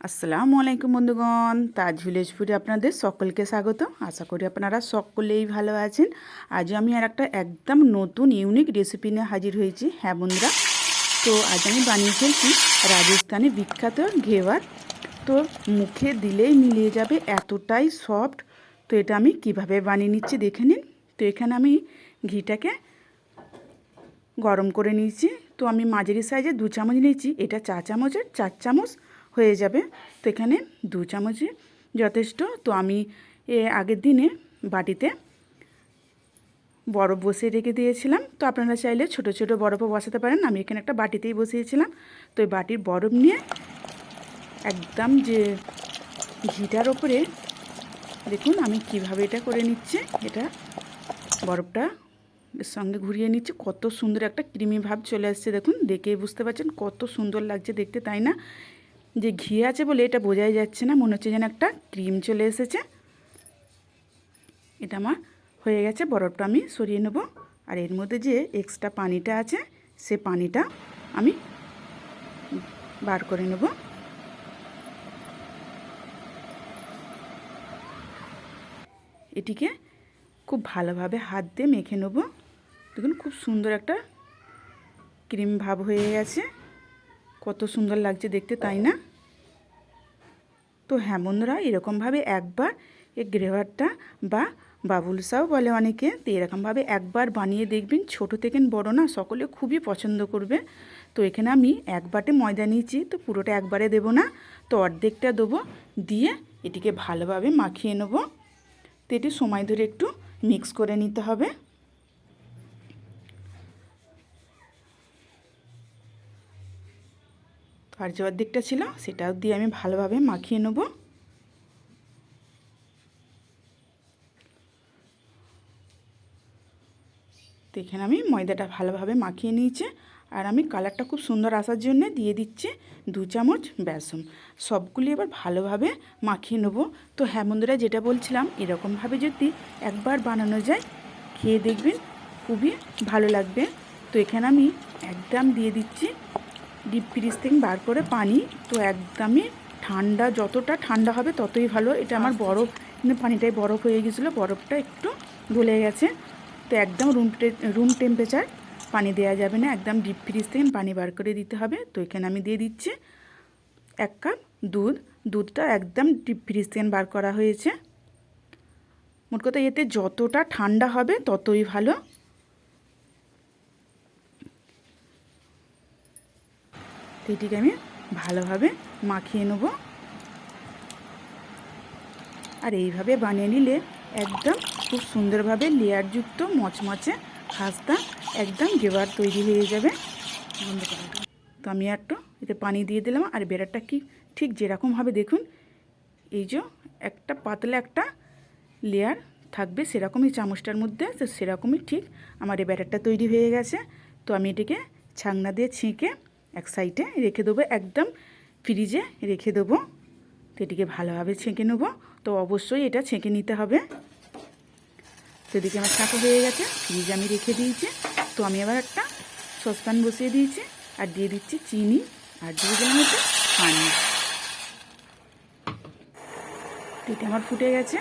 আসসালামু আলাইকুম বন্ধুগণ, তাজ ভিলেজ ফুডে আপনাদের সকলকে স্বাগত। আশা করি আপনারা সকলেই ভালো আছেন। আজ আমি আর একটা একদম নতুন ইউনিক রেসিপি নিয়ে হাজির হয়েছি। হ্যাঁ বন্ধুরা, তো আজ আমি বানিয়ে ফেলছি রাজস্থানে বিখ্যাত ঘেওয়ার। তো মুখে দিলেই মিলিয়ে যাবে, এতটাই সফট। তো এটা আমি কিভাবে বানিয়ে নিচ্ছি দেখে নিন। তো এখানে আমি ঘিটাকে গরম করে নিয়েছি। তো আমি মাঝারি সাইজে 2 চামচ নিয়েছি, এটা 4 চামচের 4 চামচ হয়ে যাবে। তো এখানে 2 চামচে যথেষ্ট। তো আমি আগের দিনে বাটিতে বরফ বসিয়ে রেখে দিয়েছিলাম। তো আপনারা চাইলে ছোট ছোট বরফও বসাতে পারেন, আমি এখানে একটা বাটিতেই বসিয়েছিলাম। তো এই বাটির বরফ নিয়ে একদম যে ঘিটার ওপরে দেখুন আমি কিভাবে এটা করে নিচ্ছি। এটা বরফটা এর সঙ্গে ঘুরিয়ে নিচ্ছি, কত সুন্দর একটা ক্রিমি ভাব চলে আসছে। দেখুন, দেখেই বুঝতে পারছেন কত সুন্দর লাগছে দেখতে, তাই না? যে ঘি আছে বলে এটা বোঝাই যাচ্ছে না, মনে হচ্ছে যেন একটা ক্রিম চলে এসেছে। এটা আমার হয়ে গেছে। বরফটা আমি সরিয়ে নেব। আর এর মধ্যে যে এক্সট্রা পানিটা আছে সে পানিটা আমি বার করে নেব। এটিকে খুব ভালোভাবে হাত দিয়ে মেখে নেব। দেখুন খুব সুন্দর একটা ক্রিম ভাব হয়ে গেছে, কত সুন্দর লাগছে দেখতে, তাই না? তো হ্যাঁ বন্ধুরা, এরকমভাবে একবার এই গ্রেভারটা বা বাবুলসাও বলে অনেকে, তো এরকমভাবে একবার বানিয়ে দেখবেন। ছোট থেকে বড় না, সকলে খুবই পছন্দ করবে। তো এখানে আমি 1 বাটি ময়দা নিয়েছি, তো পুরোটা একবারে দেব না, তো অর্ধেকটা দেবো। দিয়ে এটিকে ভালোভাবে মাখিয়ে নেব। তো এটি সময় ধরে একটু মিক্স করে নিতে হবে। আর যে অর্ধেকটা ছিল সেটাও দিয়ে আমি ভালোভাবে মাখিয়ে নেব। তো এখানে আমি ময়দাটা ভালোভাবে মাখিয়ে নিয়েছি। আর আমি কালারটা খুব সুন্দর আসার জন্য দিয়ে দিচ্ছি 2 চামচ বেসন। সবগুলি এবার ভালোভাবে মাখিয়ে নেব। তো হ্যাঁ বন্ধুরা, যেটা বলছিলাম, এরকমভাবে যদি একবার বানানো যায়, খেয়ে দেখবেন খুবই ভালো লাগবে। তো এখানে আমি একদম দিয়ে দিচ্ছি ডিপ ফ্রিজ থেকে বার করে পানি। তো একদমই ঠান্ডা, যতটা ঠান্ডা হবে ততই ভালো। এটা আমার বরফ, পানিটাই বরফ হয়ে গেছিলো, বরফটা একটু গলে গেছে। তো একদম রুম টেম্পারেচার পানি দেওয়া যাবে না, একদম ডিপ ফ্রিজ থেকে পানি বার করে দিতে হবে। তো এখানে আমি দিয়ে দিচ্ছি 1 কাপ দুধ। দুধটা একদম ডিপ ফ্রিজ থেকে বার করা হয়েছে। মোট কথা এতে যতটা ঠান্ডা হবে ততই ভালো। তো এটিকে আমি ভালোভাবে মাখিয়ে নেব। আর এইভাবে বানিয়ে নিলে একদম খুব সুন্দরভাবে লেয়ারযুক্ত মচমচে খাস্তা একদম গেবার তৈরি হয়ে যাবে। তো আমি একটু এতে পানি দিয়ে দিলাম। আর বেড়াটা কি ঠিক যেরকম হবে দেখুন, এই যে একটা পাতলা একটা লেয়ার থাকবে সেরকমই চামচটার মধ্যে, তো সেরকমই ঠিক আমার এই ব্যাটারটা তৈরি হয়ে গেছে। তো আমি এটিকে ছাকনা দিয়ে ছেঁকে এক সাইডে রেখে দেবো, একদম ফ্রিজে রেখে দেবো। তো এটিকে ভালোভাবে ছেঁকে নেবো। তো অবশ্যই এটা ছেঁকে নিতে হবে। তো এদিকে আমার ছাঁকা হয়ে গেছে, ফ্রিজে আমি রেখে দিয়েছি। তো আমি আবার একটা সসপ্যান বসিয়ে দিয়েছি আর দিয়ে দিচ্ছি চিনি আর দিয়ে দিলাম হচ্ছে পানি। তো এটা আমার ফুটে গেছে।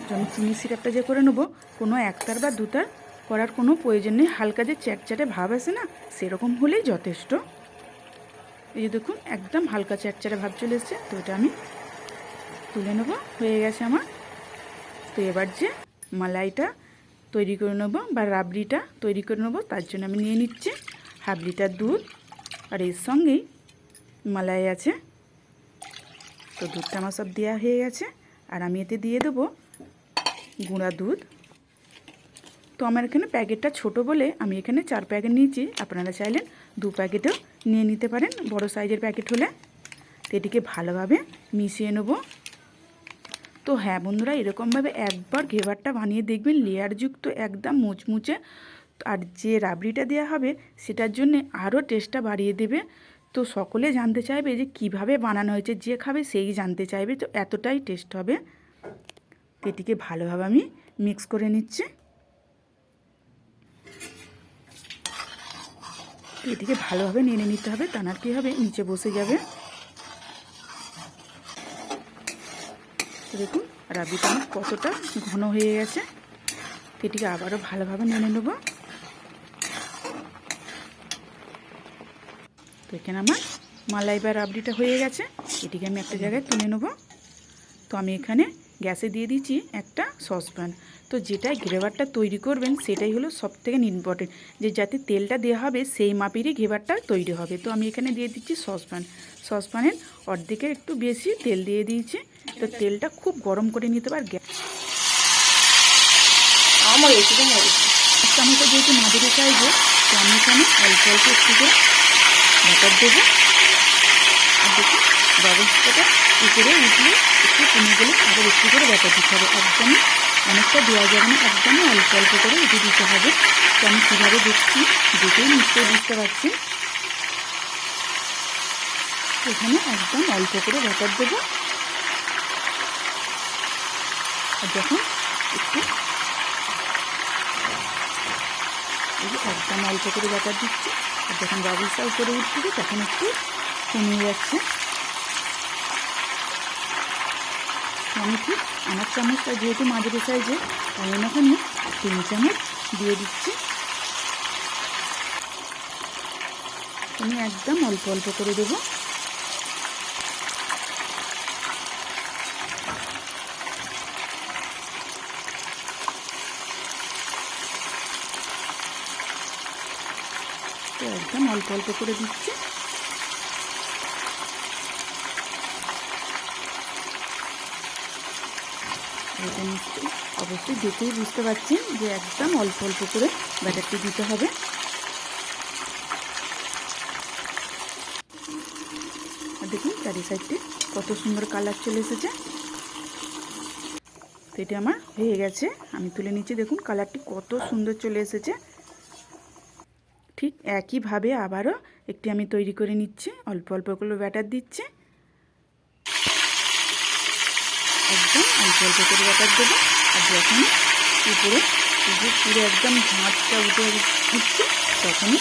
যখন চিনি সিরাপটা যে করে নেবো, কোনো একটার বা দুটার করার কোনো প্রয়োজন নেই। হালকা যে চ্যাটচ্যাটে ভাব আসে না, সেরকম হলেই যথেষ্ট। এই যে দেখুন একদম হালকা চ্যাটচ্যাটে ভাব চলে এসছে। তো এটা আমি তুলে নেবো, হয়ে গেছে আমার। তো এবার যে মালাইটা তৈরি করে নেবো বা রাবড়িটা তৈরি করে নেবো, তার জন্য আমি নিয়ে নিচ্ছি 1/2 লিটার দুধ। আর এর সঙ্গেই মালাই আছে। তো দুধটা আমার সব দেওয়া হয়ে গেছে। আর আমি এতে দিয়ে দেবো গুঁড়া দুধ। তো আমার এখানে প্যাকেটটা ছোট বলে আমি এখানে 4 প্যাকেট নিয়েছি, আপনারা চাইলেন 2 প্যাকেটও নিয়ে নিতে পারেন বড় সাইজের প্যাকেট হলে। তো এটিকে ভালোভাবে মিশিয়ে নেব। তো হ্যাঁ বন্ধুরা, এরকমভাবে একবার ঘেভারটা বানিয়ে দেখবেন, লেয়ারযুক্ত একদম মুচমুচে। আর যে রাবড়িটা দেওয়া হবে সেটার জন্য আরও টেস্টটা বাড়িয়ে দেবে। তো সকলে জানতে চাইবে যে কিভাবে বানানো হয়েছে, যে খাবে সেই জানতে চাইবে। তো এতটাই টেস্ট হবে। এটিকে ভালোভাবে আমি মিক্স করে নিচ্ছি। এটিকে ভালোভাবে নেড়ে নিতে হবে, তা না কী হবে, নিচে বসে যাবে। দেখুন রাবড়িটা আমার কতটা ঘন হয়ে গেছে। এটিকে আবারও ভালোভাবে নেড়ে নেব। তো এখানে আমার মালাই বা রাবড়িটা হয়ে গেছে, এটিকে আমি একটা জায়গায় তুলে নেব। তো আমি এখানে গ্যাসে দিয়ে দিচ্ছি একটা সসপ্যান। তো যেটাই ঘেবারটা তৈরি করবেন সেটাই হলো সবথেকে ইম্পর্টেন্ট, যে যাতে তেলটা দেওয়া হবে সেই মাপেরই ঘেবারটা তৈরি হবে। তো আমি এখানে দিয়ে দিচ্ছি সসপ্যান। সসপ্যানের অর্ধেকের একটু বেশি তেল দিয়ে দিয়েছি। তো তেলটা খুব গরম করে নিতে পার। চামচটা যেহেতু মাঝারি সাইজে, তো আমি এখানে অল্প অল্প একটু করে ব্যাটার দেবো। আর দেখুন বাবলসটা উপরে উঠলে একটু কমে গেলে আবার একটু করে ব্যাটার দিতে হবে। একদমই অনেকটা দেওয়া যাবে না, একদমই অল্প অল্প করে উঠে দিতে হবে। তো আমি কীভাবে দেখছি দেখেই নিশ্চয়ই বুঝতে পারছি। এখানে একদম অল্প করে ব্যাটার দেবো। আর যখন একটু একদম অল্প করে ব্যাটার দিচ্ছি, আর যখন বাবলসটা উপরে উঠছে তখন একটু কমে যাচ্ছে। আমি ঠিক আমার চামচটা যেহেতু মাঝারি সাইজে, আমি এখানে 3 চামচ দিয়ে দিচ্ছি। আমি একদম অল্প অল্প করে দেবো। তো একদম অল্প অল্প করে দিচ্ছি। এটা নিশ্চয়ই অবশ্যই দেখেই বুঝতে পারছেন যে একদম অল্প অল্প করে ব্যাটারটি দিতে হবে। আর দেখুন চারি সাইডটি কত সুন্দর কালার চলে এসেছে। তো এটা আমার হয়ে গেছে, আমি তুলে নিচ্ছি। দেখুন কালারটি কত সুন্দর চলে এসেছে। ঠিক একইভাবে আবারও একটি আমি তৈরি করে নিচ্ছি, অল্প অল্প করে ব্যাটার দিচ্ছি। একদম অল্প অল্প করে ব্যাটার দেবো। আর যখন উপরে পুরো একদম ঝাঁটটা উঠে উঠছে তখনই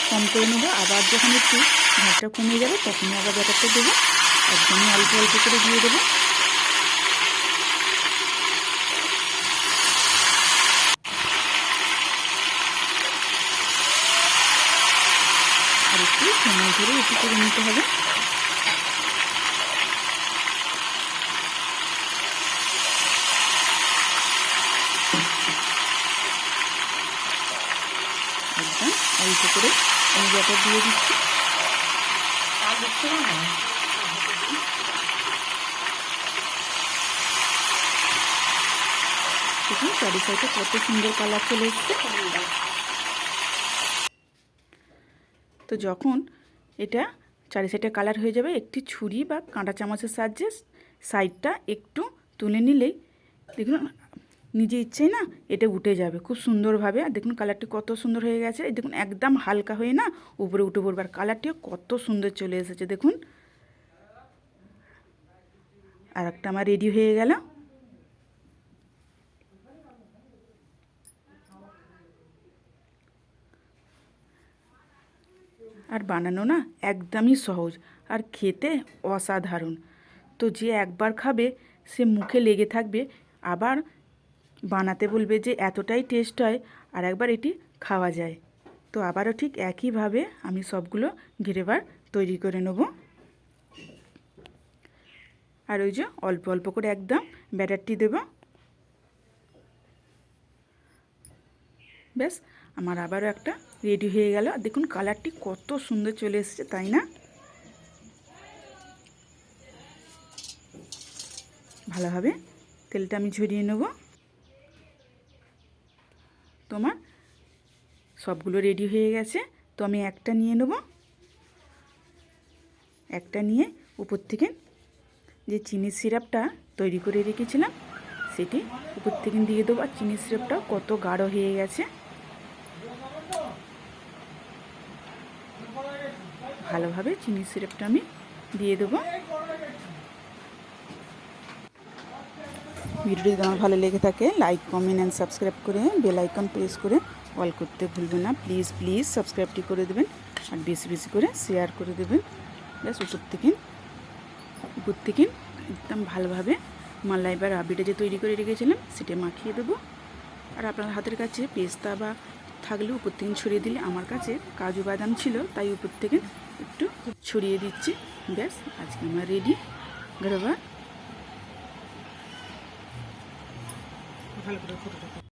কম করে নেবো। আবার যখন একটু ঝাঁটটা কমে যাবে তখনই আবার ব্যাটারটা দেবো। একদমই অল্প অল্প করে দিয়ে দেবো। আর একটু সময় ধরে একটু করে নিতে হবে। একদম অল্প করে আমি ব্যাটার দিয়ে দিচ্ছি। দেখুন চারি সাইডে কত সুন্দর কালার চলে এসছে। তো যখন এটা চারি সাইডে কালার হয়ে যাবে, একটি ছুরি বা কাঁটা চামচের সাহায্যে সাইডটা একটু তুলে নিলেই দেখুন নিজে ইচ্ছেই না এটা উঠে যাবে খুব সুন্দরভাবে। আর দেখুন কালারটি কত সুন্দর হয়ে গেছে। দেখুন একদম হালকা হয়ে না উপরে উঠে পড়বে। আর কালারটিও কত সুন্দর চলে এসেছে দেখুন। আর একটা আমার রেডি হয়ে গেল। আর বানানো না একদমই সহজ আর খেতে অসাধারণ। তো যে একবার খাবে সে মুখে লেগে থাকবে, আবার বানাতে বলবে যে এতটাই টেস্ট হয়, আর একবার এটি খাওয়া যায়। তো আবারও ঠিক একইভাবে আমি সবগুলো ঘিরেবার তৈরি করে নেব। আর ওই যে অল্প অল্প করে একদম ব্যাটারটি দেব। ব্যাস আমার আবারও একটা রেডি হয়ে গেল। আর দেখুন কালারটি কত সুন্দর চলে এসেছে, তাই না? ভালোভাবে তেলটা আমি ঝরিয়ে নেব। তোমার সবগুলো রেডি হয়ে গেছে। তো আমি একটা নিয়ে নেব। একটা নিয়ে উপর থেকে যে চিনির সিরাপটা তৈরি করে রেখেছিলাম সেটি উপর থেকে দিয়ে দেবো। আর চিনির সিরাপটা কত গাঢ় হয়ে গেছে। ভালোভাবে চিনির সিরাপটা আমি দিয়ে দেবো। ভিডিওটি যদি আমার ভালো লেগে থাকে লাইক কমেন্ট অ্যান্ড সাবস্ক্রাইব করে বেল আইকন প্রেস করে অল করতে ভুলবেন না। প্লিজ প্লিজ সাবস্ক্রাইবটি করে দেবেন আর বেশি বেশি করে শেয়ার করে দেবেন। ব্যাস উপর থেকে একদম ভালোভাবে মালাই বা রাবিটা যে তৈরি করে রেখেছিলাম সেটা মাখিয়ে দেবো। আর আপনার হাতের কাছে পেস্তা বা থাকলে উপর থেকে ছড়িয়ে দিলে, আমার কাছে কাজু বাদাম ছিল তাই উপর থেকে একটু ছড়িয়ে দিচ্ছি। ব্যাস, আজকে আমার রেডি গরবা।